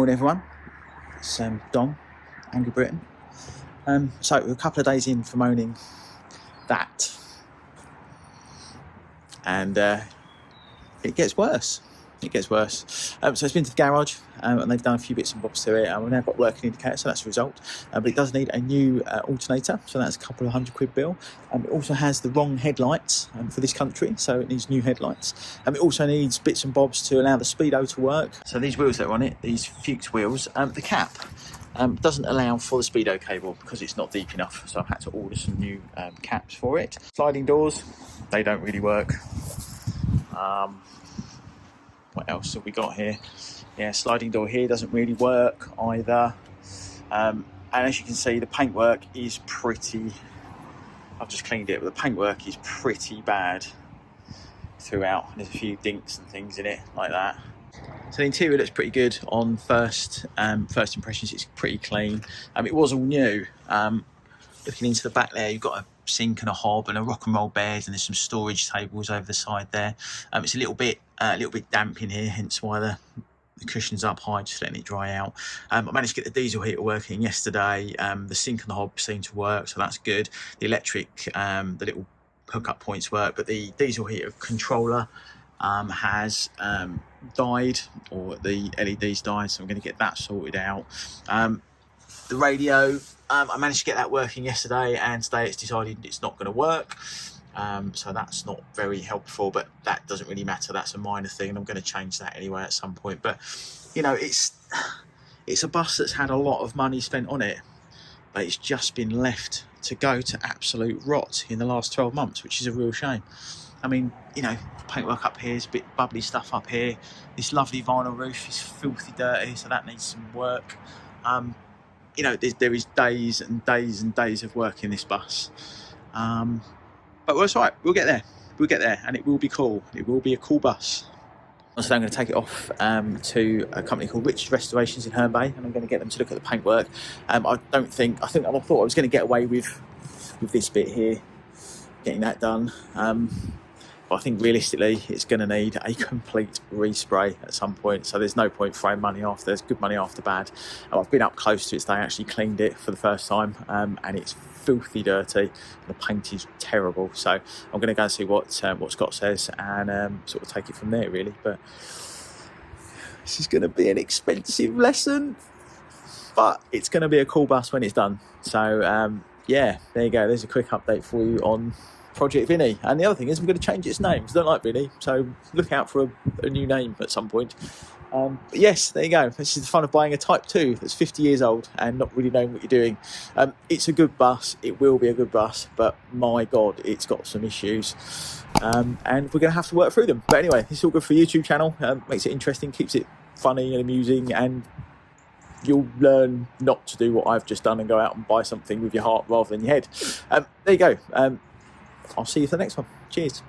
Morning everyone, it's Dom, Angry Britain. So we're a couple of days in from owning that, and it gets worse. So it's been to the garage, and they've done a few bits and bobs to it, and we've now got working indicator, so that's a result. But it does need a new alternator, so that's a couple of £100 bill. It also has the wrong headlights for this country, so it needs new headlights. It also needs bits and bobs to allow the speedo to work. So these wheels that are on it, these Fuchs wheels, the cap doesn't allow for the speedo cable because it's not deep enough, so I've had to order some new caps for it. Sliding doors, they don't really work. What else have we got here? Yeah, sliding door here doesn't really work either. And as you can see, the paintwork is pretty... I've just cleaned it, but the paintwork is pretty bad throughout. There's a few dinks and things in it like that. So the interior looks pretty good on first impressions. It's pretty clean. It was all new. Looking into the back there, you've got a sink and a hob and a rock and roll bed, and there's some storage tables over the side there. It's a little bit damp in here, hence why the cushion's up high, just letting it dry out. I managed to get the diesel heater working yesterday. The sink and the hob seem to work, so that's good. The electric, the little hookup points work, but the diesel heater controller has died, or the LED's died, so I'm going to get that sorted out. The radio, I managed to get that working yesterday, and today it's decided it's not going to work. So that's not very helpful, but that doesn't really matter. That's a minor thing, and I'm going to change that anyway at some point. But you know, it's a bus that's had a lot of money spent on it, but it's just been left to go to absolute rot in the last 12 months, which is a real shame. I mean, you know, paintwork up here is a bit bubbly stuff up here. This lovely vinyl roof is filthy dirty, so that needs some work. You know, there is days and days and days of work in this bus. But it's all right, we'll get there, and it will be cool. It will be a cool bus. So I'm going to take it off to a company called Rich's Restorations in Herne Bay, and I'm going to get them to look at the paintwork. I thought I was going to get away with this bit here, getting that done. But I think realistically it's going to need a complete respray at some point, so there's no point throwing money after. There's good money after bad. I've been up close to it today, actually cleaned it for the first time, and it's filthy dirty. The paint is terrible, so I'm going to go and see what Scott says, and sort of take it from there really. But this is going to be an expensive lesson, but it's going to be a cool bus when it's done. So yeah, there you go, there's a quick update for you on Project Vinnie. And the other thing is, I'm going to change its name because I don't like Vinnie, so look out for a new name at some point. But yes, there you go. This is the fun of buying a Type 2 that's 50 years old and not really knowing what you're doing. It's a good bus, it will be a good bus, but my God, it's got some issues. And we're going to have to work through them. But anyway, it's all good for a YouTube channel. Makes it interesting, keeps it funny and amusing, and you'll learn not to do what I've just done and go out and buy something with your heart rather than your head. There you go. I'll see you for the next one. Cheers.